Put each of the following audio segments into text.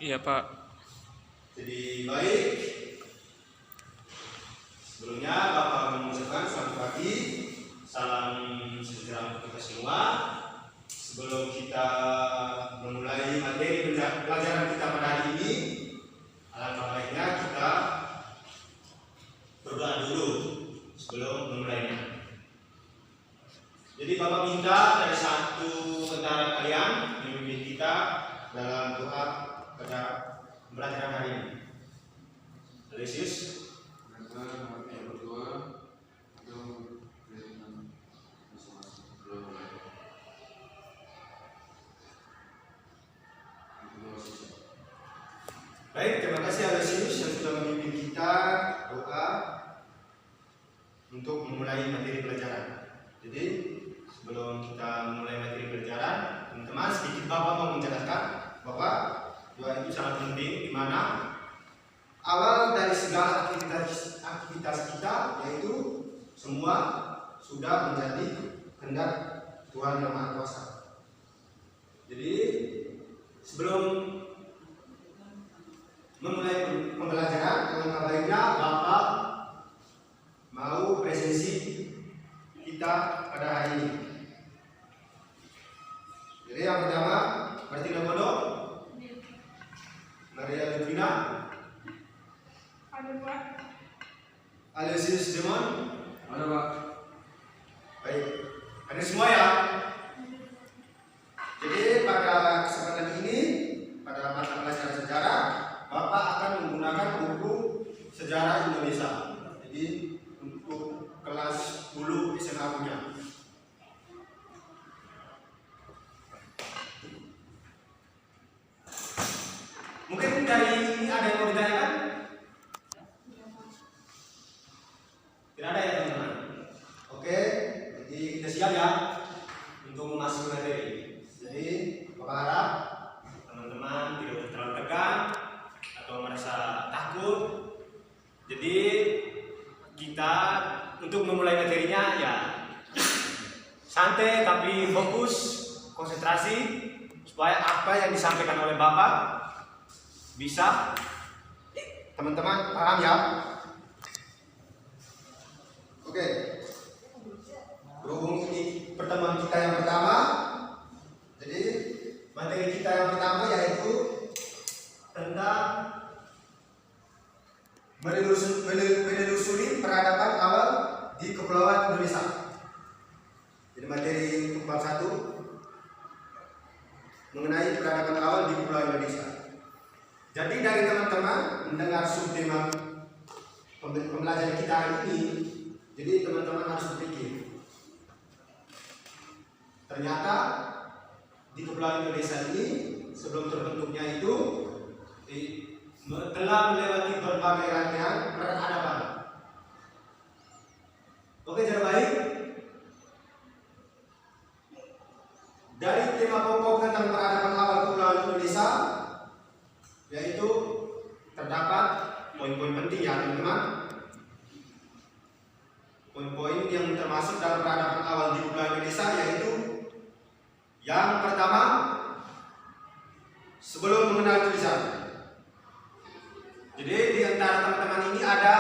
Iya Pak. Jadi baik, sebelumnya Bapak mengucapkan selamat pagi, salam sejahtera untuk kita semua. Sebelum kita memulai materi pelajaran kita pada hari ini, alangkah baiknya kita berdoa dulu sebelum memulainya. Jadi Bapak minta dari satu antara kalian memimpin kita dalam doa pada pembelajaran hari ini. Yesus. Baik, terima kasih Alesius yang sudah memimpin kita doa untuk memulai materi pelajaran. Jadi sebelum kita memulai materi pelajaran, teman-teman sedikit Bapak mau menjelaskan bahwa doa itu sangat penting, di mana awal dari segala aktivitas kita yaitu semua sudah menjadi kehendak Tuhan Yang Maha Kuasa. Jadi sebelum memulai pembelajaran, alangkah baiknya Bapak mau presensi kita pada hari ini. Jadi yang pertama, Martina Bodo, Maria Ludwina, Ada Pak. Alesius Demon. Ada Pak. Baik, ada semua ya. Jadi pada kesempatan ini, pada mata pelajaran sejarah, Bapak akan menggunakan buku Sejarah Indonesia. Jadi untuk kelas 10 SMA punya. Mungkin dari ini ada yang mau ditanyakan? Tidak ada ya teman-teman? Oke, jadi kita siap ya untuk memasuki materi. Jadi Bapak harap teman-teman tidak terlalu tegang atau merasa takut. Jadi kita untuk memulai materinya ya santai tapi fokus, konsentrasi supaya apa yang disampaikan oleh Bapak bisa teman-teman paham ya. Oke, berhubung ini pertemuan kita yang pertama, jadi materi kita yang pertama yaitu tentang menelusuri peradaban awal di Kepulauan Indonesia. Jadi materi untuk bab 1 mengenai peradaban awal di Kepulauan Indonesia. Jadi dari teman-teman mendengar subtema pembelajaran kita hari ini, jadi teman-teman harus berpikir, ternyata di Kepulauan Indonesia ini sebelum terbentuknya itu telah melewati berbagai rangkaian peradaban. Oke, cara baik. Dari tema pokok tentang peradaban awal Kepulauan Indonesia, yaitu terdapat poin-poin penting ya teman-teman. Poin-poin yang termasuk dalam peradaban awal di Kepulauan Indonesia yaitu yang pertama, sebelum mengenal tulisan. Jadi di antara teman-teman ini ada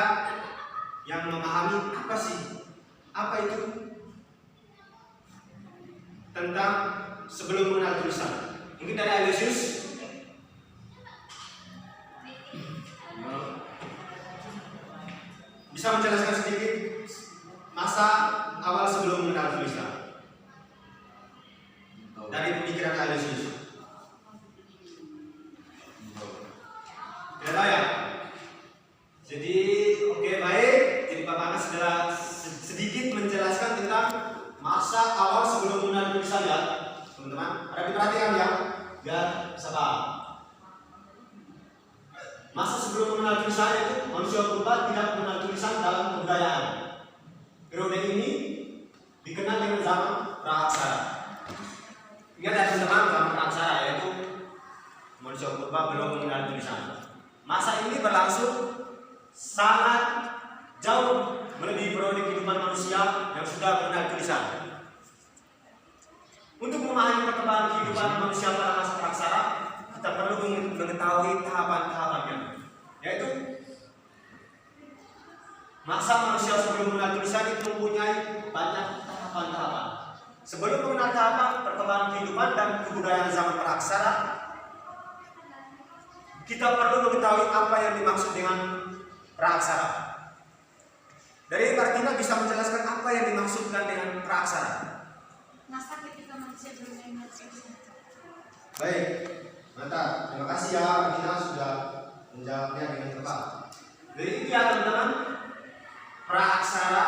yang memahami apa sih? Apa itu? Tentang sebelum mengenal tulisan. Mungkin dari Alesius. Bisa menjelaskan sedikit masa awal sebelum mengenal tulisan dari pemikiran Alesius. Tidak tahu ya? Jadi oke, baik. Jadi Bapak sudah sedikit menjelaskan tentang masa awal sebelum mengenal tulisan ya, teman-teman. Ada diperhatikan ya, biar bisa paham. Masa sebelum mengenal tulisan itu manusia purba tidak mengenal tulisan dalam kebudayaan. Periode ini dikenal dengan zaman Prahaksara. Ingat ya teman-teman, zaman Prahaksara yaitu manusia purba belum mengenal tulisan. Masa ini berlangsung sangat jauh melebihi periode kehidupan manusia yang sudah mengenal tulisan. Untuk memahami perkembangan kehidupan manusia pada masa praksara, kita perlu mengetahui tahapan-tahapannya, yaitu masa manusia sebelum mengenal tulisan itu mempunyai banyak tahapan-tahapan. Sebelum mengenal tahapan perkembangan kehidupan dan kebudayaan zaman praksara, kita perlu mengetahui apa yang dimaksud dengan praksara. Dari Martina bisa menjelaskan apa yang dimaksudkan dengan praksara. Masa ketika manusia belum mengenal Tuhan. Baik, mantap. Terima kasih ya Martina sudah menjawabnya dengan tepat. Jadi itu ya teman-teman, praksara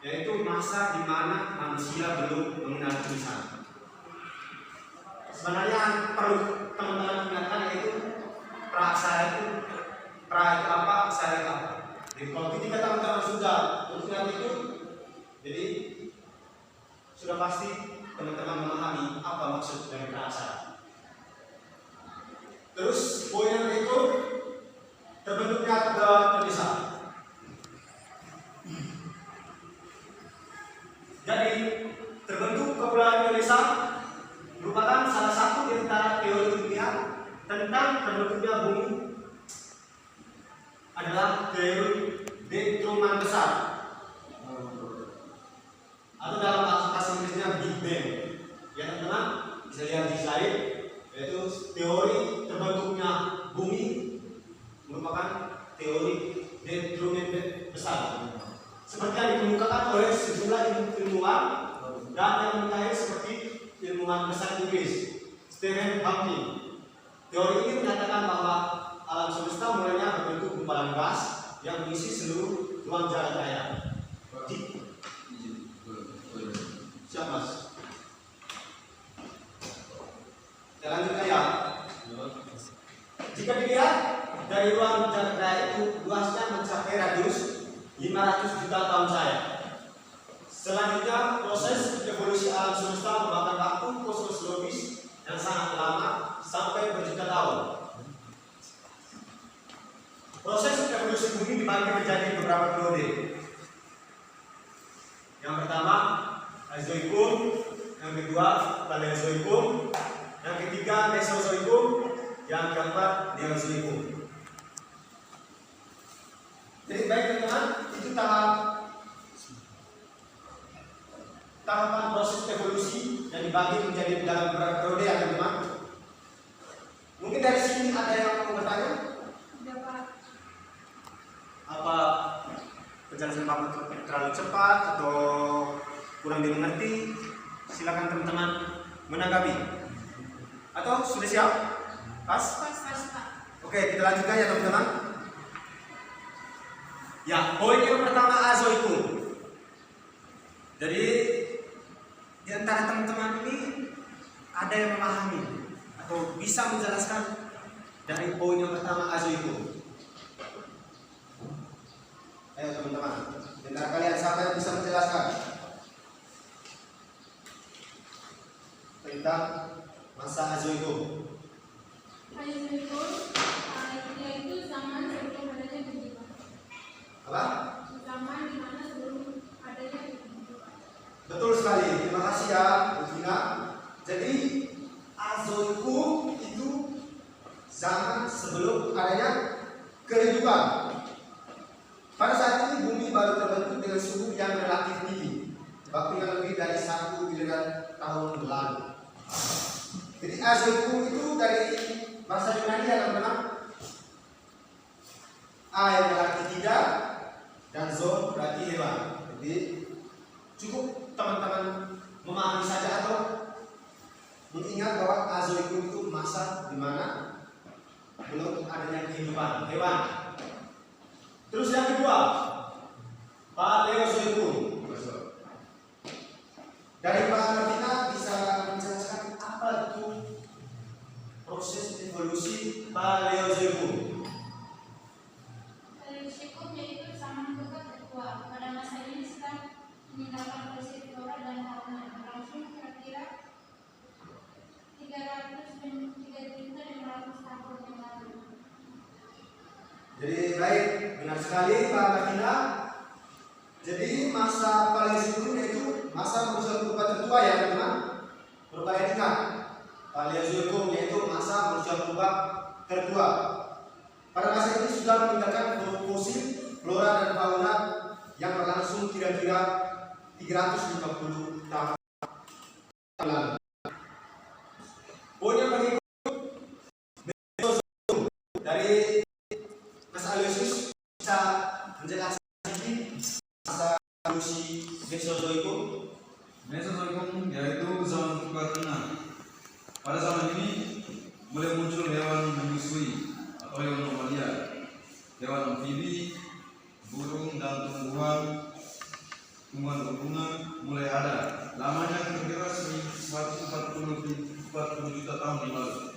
yaitu masa di mana manusia belum mengenal tulisan. Sebenarnya perlu teman-teman ingatkan yaitu praksara itu pra itu apa, aksara itu apa. Jadi kalau ketika teman-teman sudah mengingat itu, jadi sudah pasti teman-teman memahami apa maksud dari praksara. Terus poin yang itu terbentuknya kebudayaan Indonesia. Jadi terbentuk kebudayaan Indonesia merupakan salah satu di antara teori ilmiah tentang terbentuknya bumi adalah teori detruman besar atau dalam bahasa Inggrisnya Big Bang. Ya teman-teman bisa lihat di slide, yaitu teori terbentuknya bumi merupakan teori detruman besar. Seperti yang dikemukakan oleh sejumlah ilmuwan dan yang mengetahui seperti ilmuwan besar Inggris Stephen Hawking. Teori ini menyatakan bahwa alam semesta mulanya berbentuk gumpalan gas yang mengisi seluruh ruang jagat raya. Siap mas? Kita lanjutkan ya. Jika dilihat dari ruang jagat raya itu luasnya mencapai radius 500 juta tahun saya. Selanjutnya proses evolusi alam semesta memakan waktu kosmologis yang sangat lama sampai berjuta tahun. Proses evolusi bumi dibagi menjadi beberapa periode. Yang pertama Mesozoikum, yang kedua Paleozoikum, yang ketiga Mesozoikum, yang keempat Neozoikum. Jadi baik teman-teman, itu tahapan proses evolusi yang dibagi menjadi dalam beberapa periode ya teman-teman. Mungkin dari sini ada yang mau bertanya? Apa penjelasan Bapak terlalu cepat atau kurang dimengerti? Silakan teman-teman menanggapi. Atau sudah siap? Pas? Oke, kita lanjutkan ya teman-teman. Ya, poin yang pertama Azoikum. Jadi di antara teman-teman ini ada yang memahami atau bisa menjelaskan dari poin yang pertama Azoikum. Ayo teman-teman, di antara kalian siapa yang bisa menjelaskan tentang masa Azoikum? Azoikum yaitu zaman sebelum adanya kehidupan. Apa? Zaman di mana sebelum adanya kehidupan. Betul sekali, terima kasih ya Bukina. Jadi Azoikum itu zaman sebelum adanya kehidupan. Pada saat ini bumi baru terbentuk dengan suhu yang relatif tinggi, waktu yang lebih dari 1 miliar tahun lalu. Jadi Azoikum itu dari bahasa Yunani ya teman-teman. A yang berarti tidak dan zo berarti hewan. Jadi cukup teman-teman memahami saja atau mengingat bahwa Azoikum itu masa di mana belum adanya kehidupan hewan. Terus yang kedua, Paleozoikum. Dari Pak Martina bisa menjelaskan apa itu proses evolusi Paleozoikum? Paleozoikum yaitu zaman purba tertua. Pada masa ini sedang meninggalkan proses flora dan fauna berlangsung kira-kira 300 juta 500 tahun yang lalu. Jadi baik, benar sekali Pak Martina. Jadi masa Paleozoikum yaitu masa manusia purba tertua ya teman-teman. Perlu kalian ingat, Paleozoikum yaitu masa manusia purba tertua. Pada masa ini sudah meninggalkan fosil, flora dan fauna yang berlangsung kira-kira 350 tahun lalu. Poin yang berikut dari Mas Aloysius bisa menjelaskan sedikit masa evolusi Mesozoikum. Mesozoikum yaitu zaman purba tengah. Pada zaman ini mulai muncul hewan menyusui atau hewan mamalia, hewan amfibi, burung dan tumbuhan berbunga mulai ada. Lamanya kira-kira 140 juta tahun yang lalu.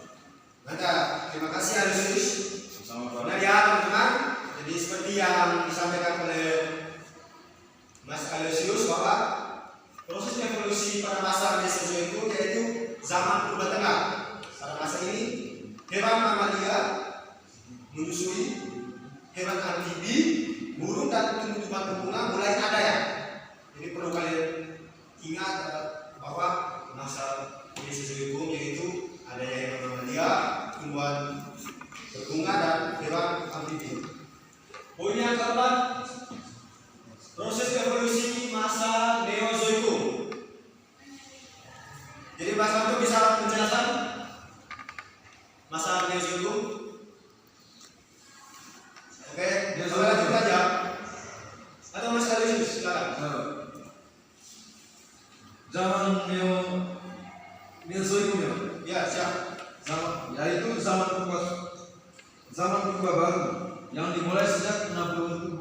Maka terima kasih Aloysius. Sama Nah ya teman-teman, jadi seperti yang disampaikan oleh Mas Aloysius bahwa proses evolusi pada masa Mesozoikum yaitu zaman purba tengah. Pada masa ini hewan mamalia menyusui, hewan amfibi, burung dan tumbuhan berbunga mulai ada ya. Jadi perlu kalian ingat bahwa masa Mesozoikum yaitu adanya hewan mamalia, tumbuhan berbunga dan hewan amfibi. Poin yang keempat, proses evolusi masa Neozoikum. Jadi Mas Anto bisa menjelaskan masa Neozoikum? Oke, kita lanjut aja. Atau Mas Aloysius, silakan. Zaman Neozoikum ya. Ya, siap. Yaitu zaman purba baru yang dimulai sejak 60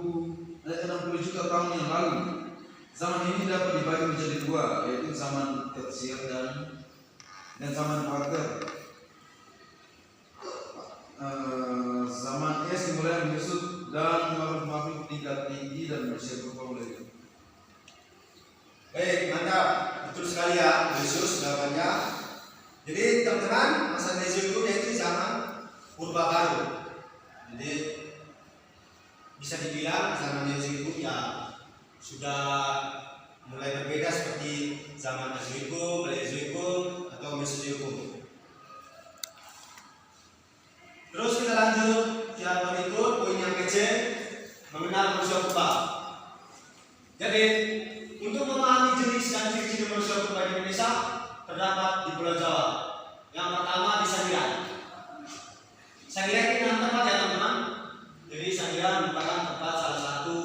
juta tahun yang lalu. Zaman ini dapat dibagi menjadi dua, yaitu zaman tersier dan zaman kuarter. Zaman es dimulai menyusut dan makhluk tingkat tinggi dan berusia purba mulai. Baik, mantap. Betul sekali ya, Yesus jawabannya. Jadi teman-teman, masa Neozoikum yaitu zaman purba baru. Jadi bisa dibilang zaman Neozoikum ya sudah mulai berbeda seperti zaman Mesozoikum, Paleozoikum atau Mesozoikum. Terus kita lanjut yang berikut, poin yang kecil, mengenal manusia purba. Jadi untuk memahami jenis dan ciri-ciri manusia purba di Indonesia terdapat di Pulau Jawa. Yang pertama di Sangiran. Sangiran ini tempat ya teman-teman. Jadi Sangiran merupakan tempat salah satu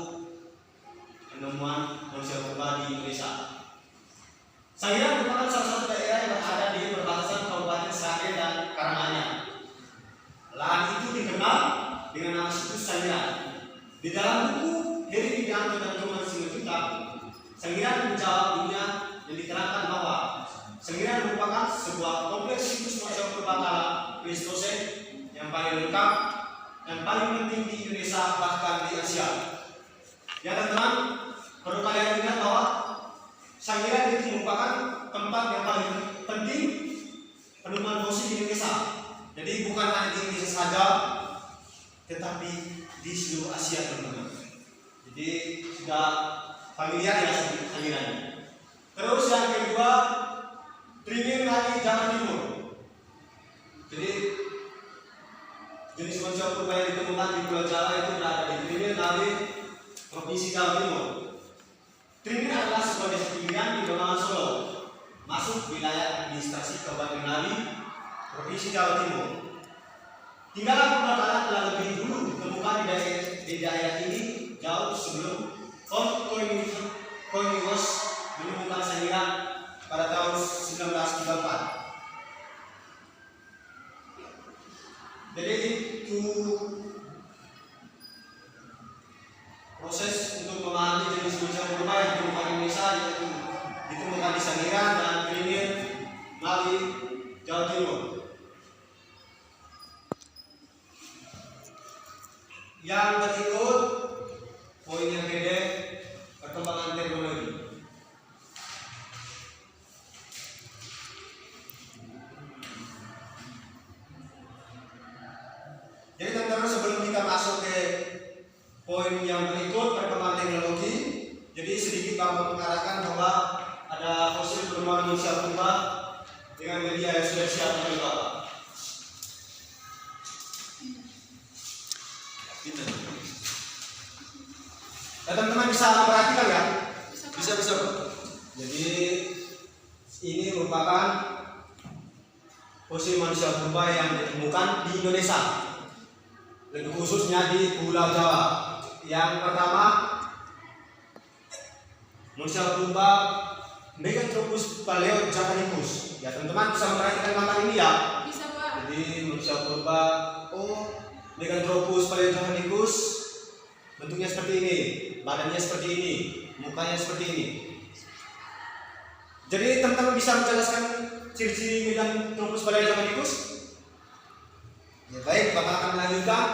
penemuan manusia purba di Indonesia. Sangiran merupakan salah satu daerah yang berada di perbatasan Kabupaten Sragen dan Karanganyar. Lahan itu dikenal dengan nama situs Sangiran. Di dalam buku Heri Widianto dan Thomas Simanjuntak, Sangiran menjawab dunia yang diterangkan bahwa Sangiran merupakan sebuah kompleks situs manusia purba kala Pleistocene yang paling lengkap dan paling penting di Indonesia bahkan di Asia. Ya teman-teman, perlu kalian ingat bahwa Sangiran itu merupakan tempat yang paling penting penemuan fosil di Indonesia. Jadi bukan hanya di Indonesia saja, tetapi di seluruh Asia teman-teman. Jadi sudah familiar ya Sangiran. Terus yang kedua, Trinil Nadi Jawa Timur. Jadi jenis manusia purba yang ditemukan di Pulau Jawa itu berada di Trinil Nadi, Provinsi Jawa Timur. Trinil adalah sebuah desa pinggiran di Bengawan Solo, masuk wilayah administrasi Kabupaten Ngawi, Provinsi Jawa Timur. Tinggalan purba kala telah lebih dulu ditemukan di daerah ini jauh sebelum Koinius menemukan Sangiran pada tahun 1934. Jadi itu proses untuk memahami jenis manusia purba yang ditemukan di Indonesia, yaitu ditemukan di Sangiran dan Trinil, Ngawi, Jawa Timur. Yang berikut poin yang kedua, perkembangan teknologi. Jadi teman-teman, sebelum kita masuk ke poin yang berikut, perkembangan teknologi, jadi sedikit Bapak mengatakan bahwa ada fosil penemuan manusia purba dengan media yang sudah siap oleh Bapak. teman-teman bisa perhatikan ya. Bisa Pak. Jadi ini merupakan fosil manusia purba yang ditemukan di Indonesia, lebih khususnya di Pulau Jawa. Yang pertama, manusia purba Meganthropus paleojavanicus. Ya teman-teman bisa memperhatikan gambar ini ya. Bisa Pak. Jadi manusia purba Meganthropus paleojavanicus bentuknya seperti ini, badannya seperti ini, mukanya seperti ini. Jadi teman-teman bisa menjelaskan ciri-ciri Meganthropus paleojavanicus? Ya baik, Bapak akan melanjutkan.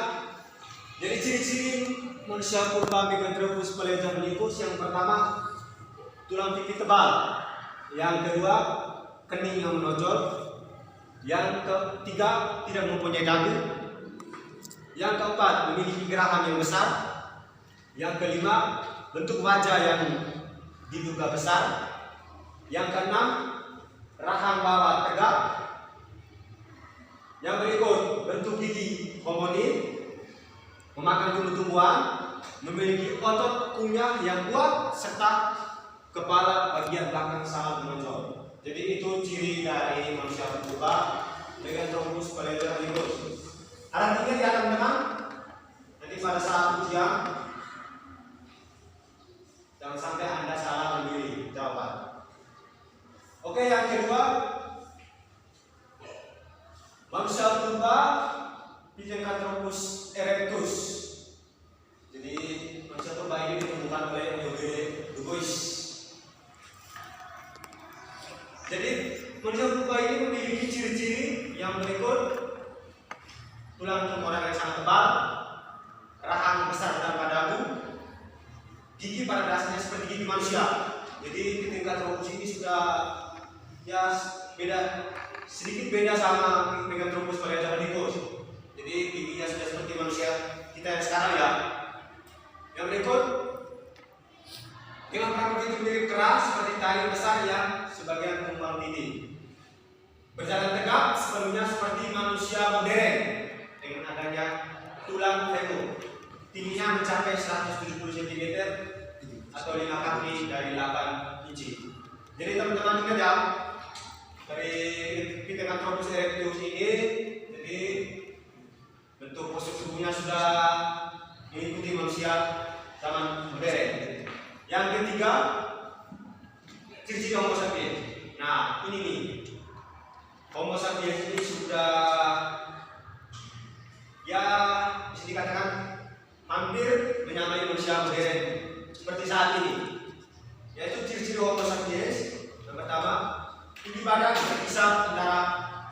Jadi ciri-ciri manusia purba Meganthropus paleojavanicus yang pertama, tulang pipi tebal. Yang kedua, kening yang menonjol. Yang ketiga, tidak mempunyai dagu. Yang keempat, memiliki geraham yang besar. Yang kelima, bentuk wajah yang diduga besar. Yang keenam, rahang bawah tegak. Yang berikut, bentuk gigi homonim, memakan tumbuh-tumbuhan, memiliki otot kunyah yang kuat, serta kepala bagian belakang sangat menonjol. Jadi itu ciri dari manusia purba Meganthropus paleojavanicus. Ada tiga ya teman-teman. Nanti pada saat ujian jangan sampai Anda salah memilih jawaban. Oke, yang kedua, manusia purba Pithecanthropus erectus. Jadi manusia purba ini ditemukan oleh Eugene Dubois. Jadi manusia purba ini memiliki ciri-ciri yang berikut: tulang tengkorak yang sangat tebal, rahang besar tanpa dagu, gigi pada dasarnya seperti gigi manusia. Jadi Pithecanthropus ini sudah ya sedikit beda sama Meganthropus paleojavanicus. Jadi giginya sudah seperti manusia kita yang sekarang ya. Yang berikut, dengan rambut itu mirip keras seperti kain besar yang sebagian tumbang tinggi. Berjalan tegak sepenuhnya seperti manusia modern dengan adanya tulang femur. Tingginya mencapai 170 cm atau 5 kaki dari 8 inci. Jadi teman-teman ingat ya, dari Pithecanthropus erectus ini, jadi bentuk postur tubuhnya sudah mengikuti manusia zaman modern. Yang ketiga, ciri-ciri Homo sapiens. Nah, ini nih, Homo sapiens ini sudah ya bisa dikatakan hampir menyamai manusia modern seperti saat ini. Yaitu ciri-ciri Homo sapiens. Yang pertama, tinggi badan berkisar antara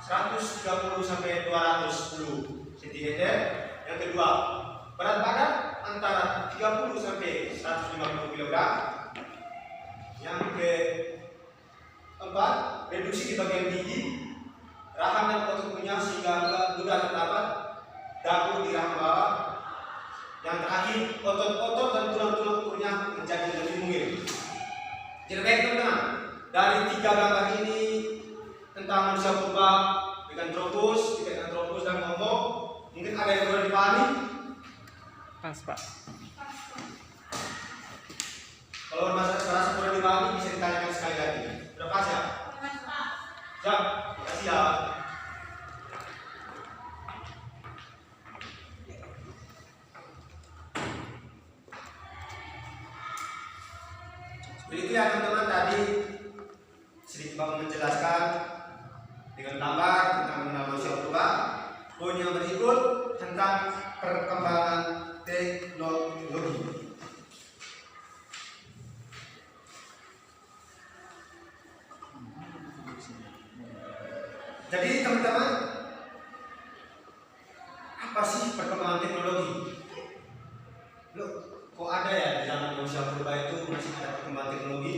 130 sampai 210 cm. Yang kedua, berat badan antara 30 sampai 150 kg. Yang keempat, reduksi di bagian gigi, rahang dan otot kunyah sehingga mudah terdapat dagu di rahang bawah. Yang terakhir, otot-otot dan tulang-tulang kunyah menjadi lebih mungil. Jadi baik teman-teman, dari tiga gambar ini tentang manusia purba Pithecanthropus dan Homo, mungkin ada yang boleh dipahami? Pas Pak. Kalau merasa boleh dipahami bisa ditanyakan sekali lagi. Sudah pas ya? Ya, terima kasih ya. Begitu ya teman-teman, tadi sedikit Bapak menjelaskan dengan gambar tentang mengenal manusia purba. Poin yang berikut tentang perkembangan teknologi. Jadi teman-teman, apa sih perkembangan teknologi? Loh, kok ada ya di zaman manusia purba itu masih ada perkembangan teknologi?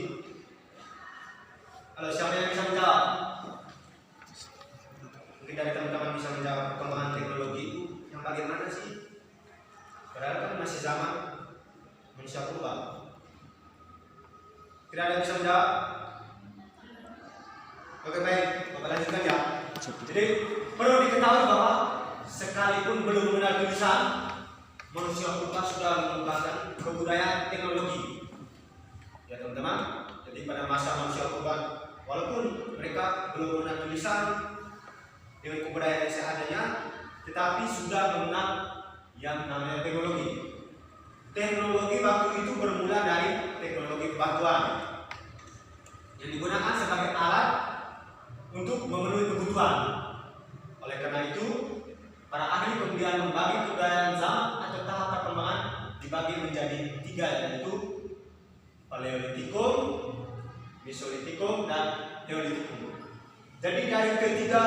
Kalau siapa yang bisa menjawab? Mungkin dari teman-teman bisa menjawab perkembangan teknologi itu yang bagaimana sih? Padahal kan masih zaman manusia purba. Tidak ada yang bisa menjawab? Oke baik, Bapak lanjutkan ya. Jadi perlu diketahui bahwa sekalipun belum mengenal tulisan, manusia purba sudah mengembangkan kebudayaan teknologi. Ya teman-teman, jadi pada masa manusia purba, walaupun mereka belum mengenal tulisan dengan kebudayaan seadanya, tetapi sudah mengenal yang namanya teknologi. Teknologi waktu itu bermula dari teknologi batuan yang digunakan sebagai alat untuk memenuhi kebutuhan. Oleh karena itu, para ahli kemudian membagi kebudayaan zaman atau tahap perkembangan dibagi menjadi 3, yaitu Paleolitikum, Mesolitikum, dan Neolitikum. Jadi dari ketiga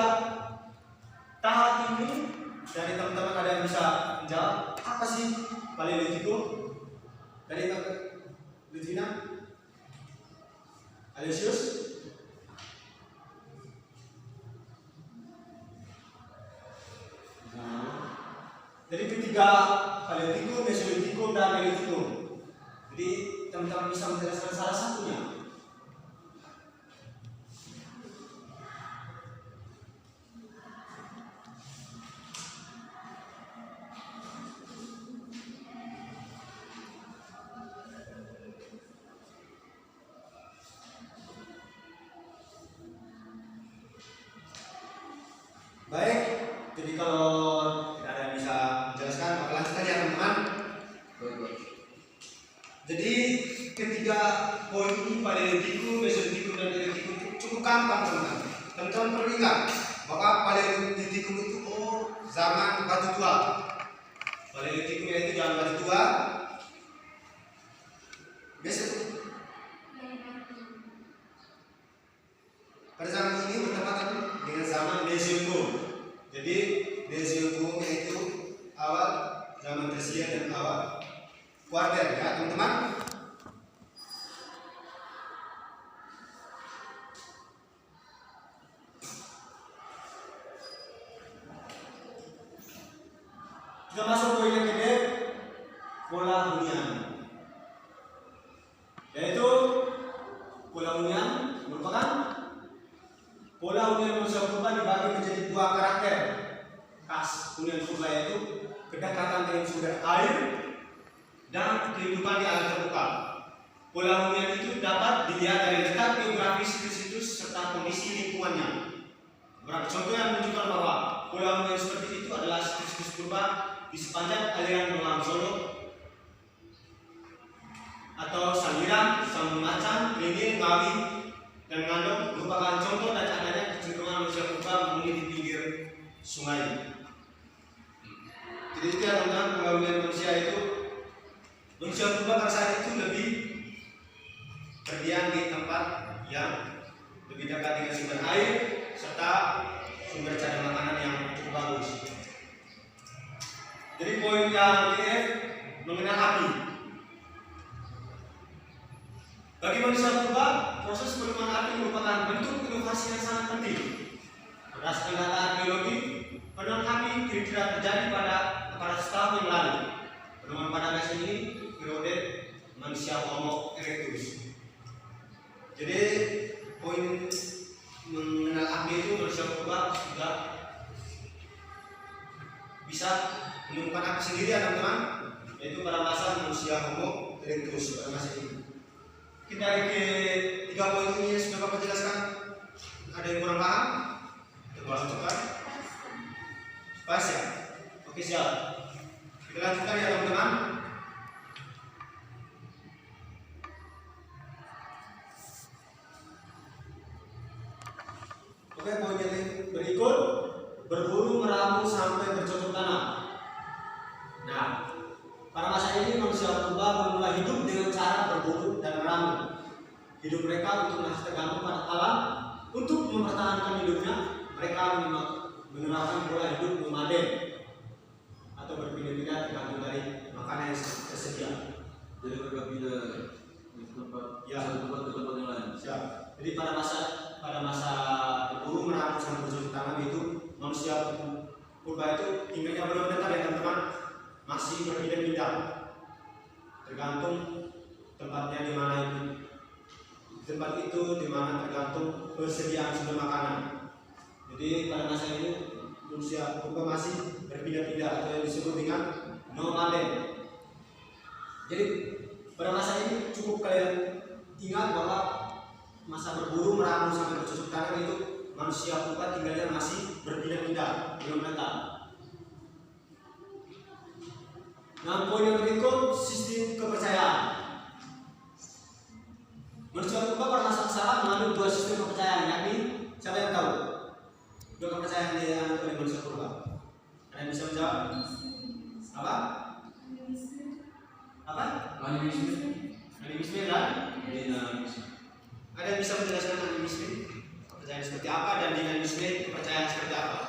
tahap ini, dari teman-teman ada yang bisa menjawab apa sih Paleolitikum? Dari Lutina, Alesius. Jadi ketiga Paleolitikum, Mesolitikum, dan Neolitikum. Jadi teman-teman bisa menjelaskan salah satunya. Baik, jadi kalau tidak ada yang bisa menjelaskan, maka lanjut saja teman-teman. Jadi ketiga poin ini Paleolitikum, Mesolitikum, dan Neolitikum cukup gampang teman-teman. Teman-teman perlu ingat bahwa Paleolitikum itu zaman batu tua. Paleolitikum yaitu zaman batu tua. Pada zaman ini bertepatan dengan zaman Mesozoikum. Jadi Mesozoikum yaitu awal zaman Tersier dan awal Kuarter, ya teman-teman. Kita masuk poin yang kedua, pola hunian. Yaitu pola hunian merupakan pola hunian manusia purba dibagi menjadi 2 karakter khas hunian purba, yaitu kedekatan dengan sumber air dan kehidupan di alam terbuka. Pola hunian itu dapat dilihat dari letak geografis situs-situs serta kondisi lingkungannya. Beberapa contoh yang menunjukkan bahwa pola hunian seperti itu adalah situs-situs purba di sepanjang aliran Bengawan Solo atau Sangiran, Sambung Macan, Lingin, Ngawi, dan Ngandong merupakan contoh dan adanya kecenderungan manusia purba menghuni di pinggir sungai. Jadi itu ya teman-teman, pengalaman manusia itu, manusia purba pada saat itu lebih berdiam di tempat yang lebih dekat dengan sumber air serta sumber cari makanan yang cukup bagus. Jadi poin yang ketiga mengenal api. Bagi manusia purba, proses penemuan api merupakan bentuk inovasi yang sangat penting. Berdasarkan data arkeologi, penemuan api kira-kira terjadi pada setahun yang lalu. Penemuan pada gas ini periode manusia Homo erectus. Jadi poin mengenal api itu manusia purba sudah bisa menemukan api sendiri ya teman-teman, yaitu pada masa manusia Homo erectus pada masa ini. Kita dari 3 poin ini sudah Bapak jelaskan. Ada yang kurang paham? Coba lanjutkan. Pas ya? Oke siap. Kita lanjutkan ya teman-teman. Oke, poin yang berikut, berburu meramu sampai bercocok tanam. Nah, pada masa ini manusia purba bermula hidup dengan cara berburu dan meramu. Hidup mereka untuk masih tergantung pada alam. Untuk mempertahankan hidupnya, mereka menerapkan pola hidup nomaden atau berpindah-pindah tergantung dari makanan yang tersedia. Jadi mereka pindah di tempat, ya, satu tempat ke tempat yang lain. Siap. Jadi pada masa berburu meramu sampai bercocok tanam itu, manusia purba itu tinggalnya belum tetap ya teman-teman, masih berpindah-pindah tergantung tempatnya di mana itu. Tempat itu di mana tergantung persediaan sumber makanan. Jadi pada masa ini manusia purba masih berpindah-pindah atau yang disebut dengan nomaden. Jadi pada masa ini cukup kalian ingat bahwa masa berburu meramu sampai bercocok tanam itu manusia purba tinggalnya masih berpindah-pindah, belum menetap. Nah, poin yang berikut sistem kepercayaan. Manusia purba pada masa saat mengandung dua sistem kepercayaan, yakni siapa yang tahu? Dua kepercayaan yang oleh manusia purba. Ada yang bisa menjawab? Apa? Apa? Animisme. Animisme kan? Dinamisme. Ada yang bisa menjelaskan animisme? Kepercayaan seperti apa dan dinamisme kepercayaan seperti apa?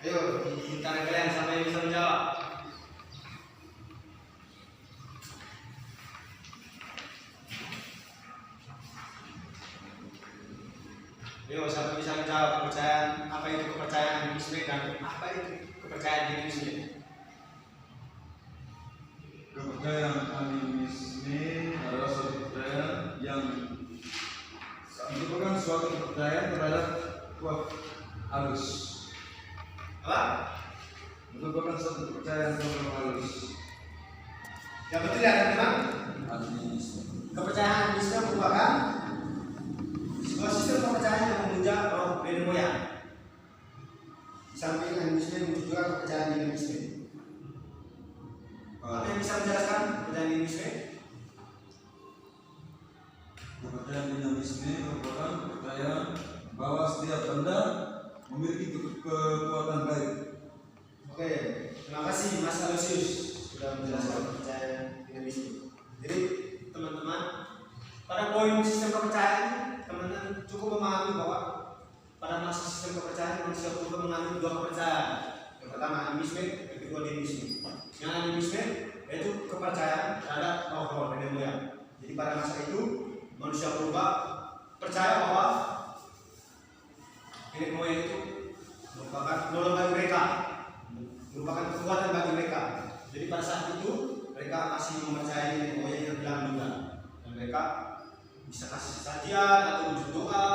Ayo, di antara kalian siapa yang bisa menjawab? Ayo, siapa bisa menjawab kepercayaan apa itu kepercayaan animisme dan apa itu kepercayaan dinamisme? Kepercayaan animisme adalah suatu kepercayaan yang merupakan suatu kepercayaan terhadap kuat halus. Apa? Merupakan suatu kepercayaan terhadap halus. Yang betul ya teman-teman? Animisme. Kepercayaan animisme merupakan sebuah sistem kepercayaan yang memuja roh nenek moyang. Di samping animisme muncul juga kepercayaan dinamisme. Ada yang bisa menjelaskan kepercayaan dinamisme? Kepercayaan dinamisme merupakan kepercayaan bahwa setiap benda memiliki kekuatan baik. Oke, terima kasih Mas Alosius sudah menjelaskan kepercayaan dinamisme. Jadi teman-teman, pada poin sistem kepercayaan, teman-teman cukup memahami bahwa pada masa sistem kepercayaan manusia purba mengandung dua kepercayaan. Yang pertama animisme, yang kedua dinamisme. Yang animisme yaitu kepercayaan terhadap roh-roh nenek moyang. Jadi pada masa itu manusia purba percaya bahwa nenek moyang itu merupakan penolong bagi mereka, merupakan kekuatan bagi mereka. Jadi pada saat itu mereka masih mempercayai nenek moyang yang telah meninggal dan mereka bisa kasih sajian atau wujud doa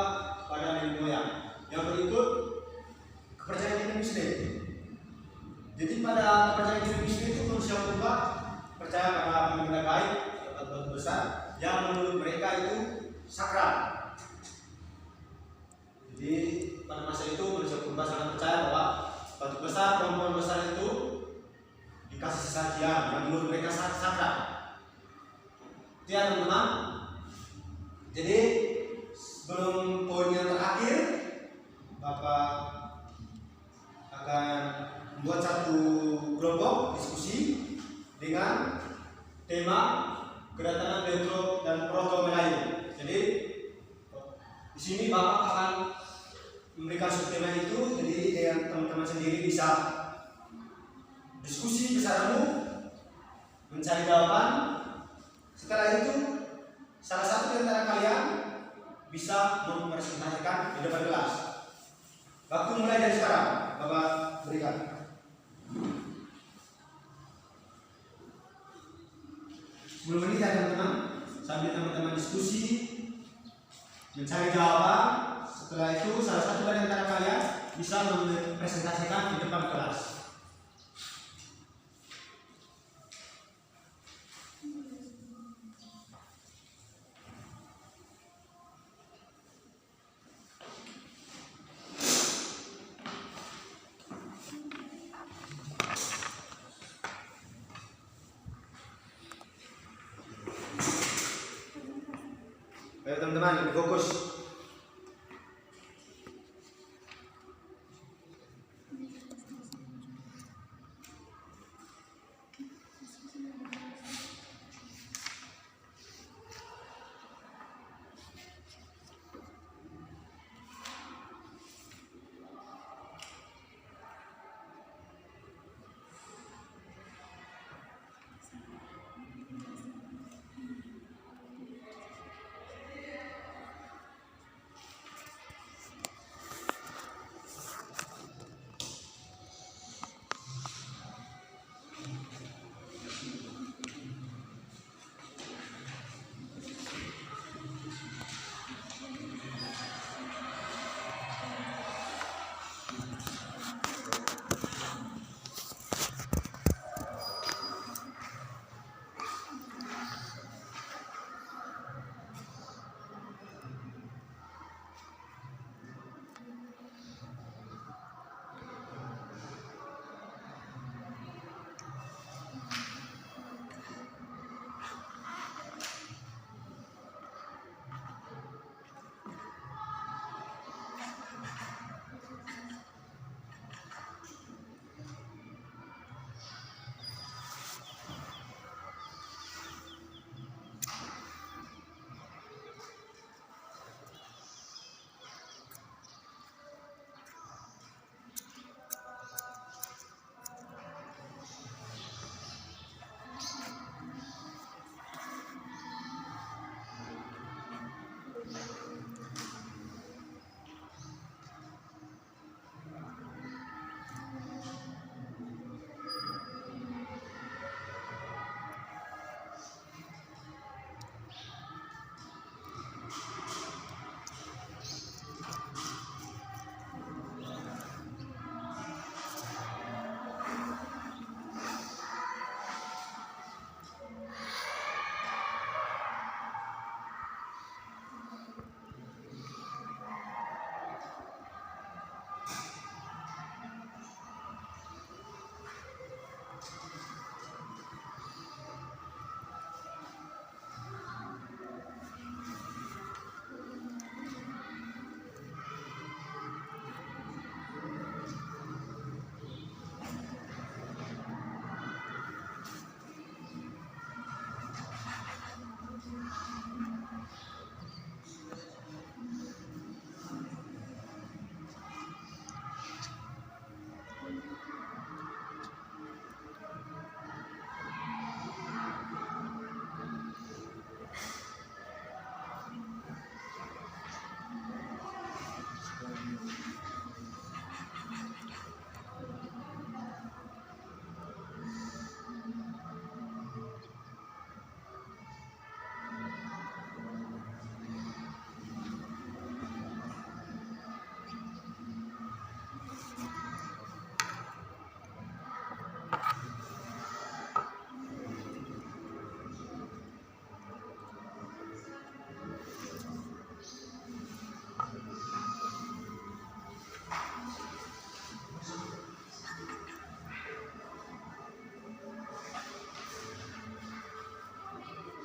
pada nenek moyang. Yang berikut kepercayaan dinamisme. Jadi pada kepercayaan dinamisme itu manusia purba percaya pada benda gaib atau batu besar yang menurut mereka itu sakral. Jadi pada masa itu manusia purba sangat percaya bahwa batu besar, pohon-pohon besar itu dikasih sajian yang menurut mereka sakral. Itu ya teman-teman. Jadi sebelum poin yang terakhir, Bapak akan membuat satu kelompok diskusi dengan tema kedatangan Petro dan Proto Melayu. Jadi di sini Bapak akan memberikan subtema itu, jadi dengan teman-teman sendiri bisa diskusi bersama, mencari jawaban. Setelah itu salah satu di antara kalian bisa mempresentasikan di depan kelas. Waktu mulai dari sekarang, Bapak berikan. Sebelum ini teman-teman, sambil teman-teman diskusi, mencari jawaban. Setelah itu salah satu dari antara kalian bisa mempresentasikan di depan kelas. Ayo teman-teman, fokus.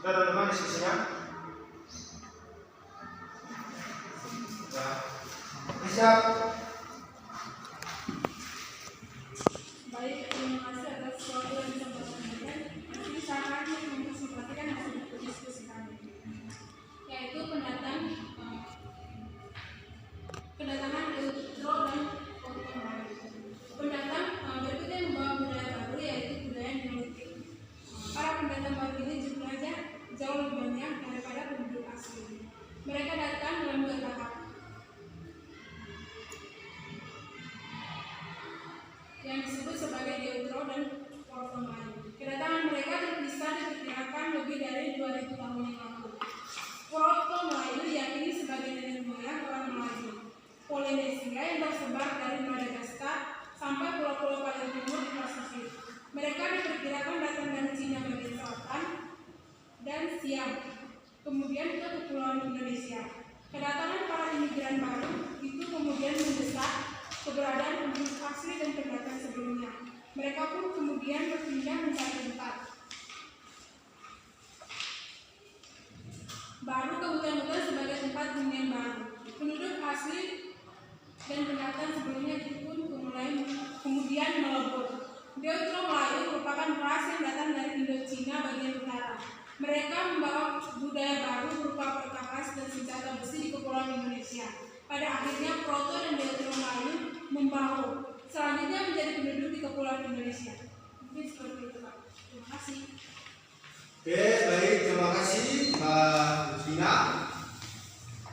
Sudah teman-teman diskusinya? Sudah. Siap. Baik, terima kasih atas waktu yang disampaikan. Nanti saya akan mempresentasikan hasil diskusi kami, yaitu kedatangan Eutro dan Ottoman. Pendatang berikutnya membawa budaya baru, yaitu budaya Neolitik. Para pendatang baru ini jumlahnya jauh lebih banyak daripada penduduk asli. Mereka datang dalam 2 tahap, yang disebut sebagai Eutro dan Ottoman. Kedatangan mereka terpisah diperkirakan lebih dari 2000 tahun yang lalu. Proto Melayu diyakini sebagai nenek moyang orang Melayu Polinesia yang tersebar dari Madagaskar sampai pulau-pulau paling timur di Pasifik. Mereka diperkirakan datang dari Cina bagian selatan dan Siam, kemudian ke kepulauan Indonesia. Kedatangan para imigran baru itu kemudian mendesak keberadaan penduduk asli dan pendatang sebelumnya. Mereka pun kemudian berpindah mencari tempat baru ke hutan-hutan sebagai tempat hunian baru. Penduduk asli dan pendatang sebelumnya itu pun kemudian melebur. Eutro Melayu merupakan ras yang datang dari Indochina bagian utara. Mereka membawa budaya baru berupa perkakas dan senjata besi di kepulauan Indonesia. Pada akhirnya Proto dan Eutro Melayu membaur, selanjutnya menjadi penduduk di kepulauan Indonesia. Mungkin seperti itu, Pak. Terima kasih. Oke, baik, terima kasih Mbak Vina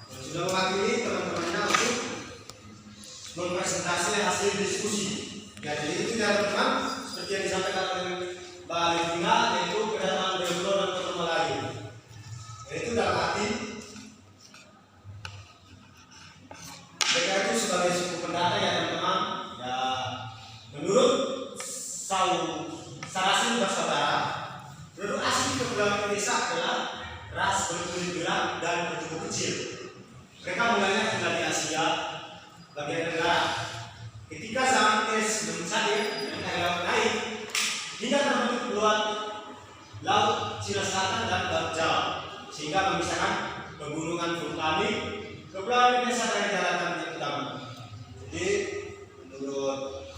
sudah mewakili teman-temannya untuk mempresentasi hasil diskusi. Ya, jadi itu ya teman-teman, seperti yang disampaikan oleh Mbak Vina, yaitu kedatangan Eutro dan Ottoman Melayu. Yaitu dalam arti mereka itu sebagai suku pendatang ya teman-teman. Ya, menurut Sarasin bersaudara, penduduk asli kepulauan Indonesia adalah ras berkulit gelap dan bertubuh kecil. Mereka mulanya tinggal di Asia bagian tenggara. Ketika zaman es mencair dan air laut naik, hingga terbentuk luar laut Cina Selatan dan Laut Jawa, sehingga memisahkan pegunungan vulkanik kepulauan Indonesia dari daratan yang utama. Jadi menurut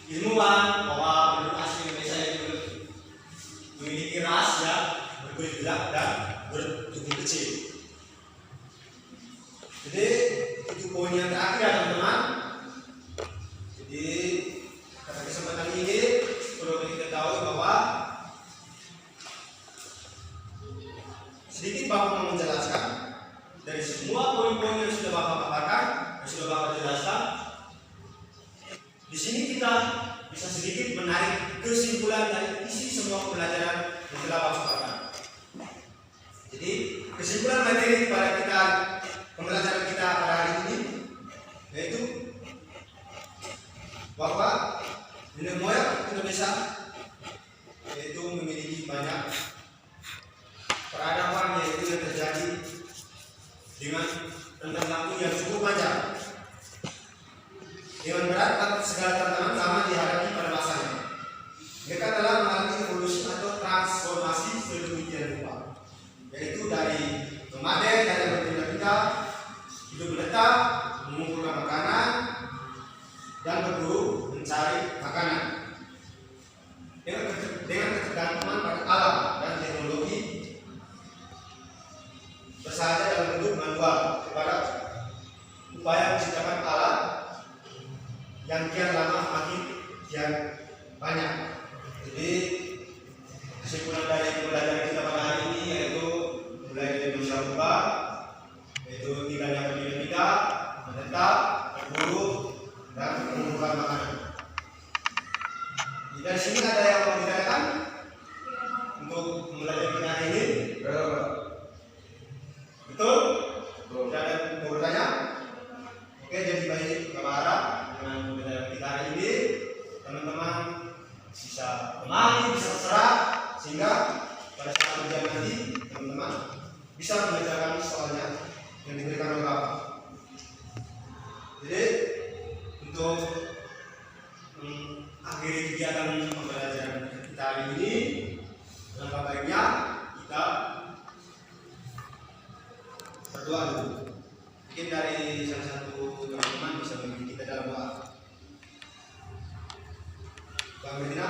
ilmuwan bahwa penduduk asli Indonesia itu memiliki ras ya berkulit gelap dan bertubuh kecil. Jadi itu poin yang terakhir ya teman-teman. Jadi pada kesempatan ini perlu kita tahu bahwa sedikit Bapak mau menjelaskan dari semua poin-poin yang sudah Bapak paparkan, yang sudah Bapak jelaskan. Di sini kita bisa sedikit menarik kesimpulan dari isi semua pembelajaran yang telah Bapak paparkan. Jadi kesimpulan materi pada kita pembelajaran kita pada hari ini yaitu bahwa nenek moyang Indonesia yaitu memiliki banyak peradaban yaitu yang terjadi dengan rentang waktu yang cukup panjang. Dengan berat segala tantangan sama dihadapi pada masanya. Mereka telah mengalami evolusi atau transformasi sedemikian rupa, yaitu dari nomaden yang berpindah-pindah, hidup menetap, mengumpulkan makanan, dan berburu mencari makanan. Dengan ketergantungan pada alam dan teknologi bersahaja dalam bentuk manual kepada upaya menciptakan alat yang kian lama makin kian banyak. Jadi kesimpulan dari pembelajaran kita pada hari ini yaitu mulai dari manusia purba, yaitu tinggalnya berpindah-pindah, menetap, berburu, dan mengumpulkan makanan. Dari sini ada yang mau ditanyakan untuk pembelajaran kita hari ini? Betul? Tidak ada yang mau bertanya? Oke, jadi baik Bapak harap dengan pembelajaran kita hari ini teman-teman bisa memahami, bisa terserap, sehingga pada saat ujian nanti teman-teman bisa mengerjakan soalnya yang diberikan oleh Bapak. Jadi untuk akhiri kegiatan pembelajaran kita hari ini, dari salah satu teman-teman bisa memimpin kita dalam doa. Bang Medina.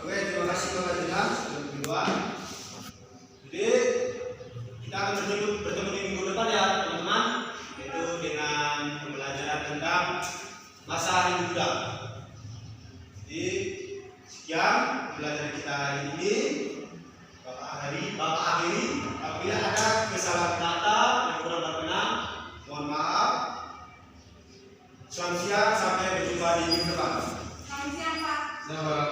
Oke, terima kasih Bang Medina sudah berdoa. Jadi kita akan bertemu di minggu depan ya teman-teman, yaitu dengan pembelajaran tentang masa Hindu Buddha. Jadi sekian pembelajaran kita hari ini. Bapak akhiri. Apabila ada kesalahan kata yang kurang berkenan, mohon maaf. Selamat siang, sampai berjumpa di minggu depan. Selamat siang, Pak. Selamat.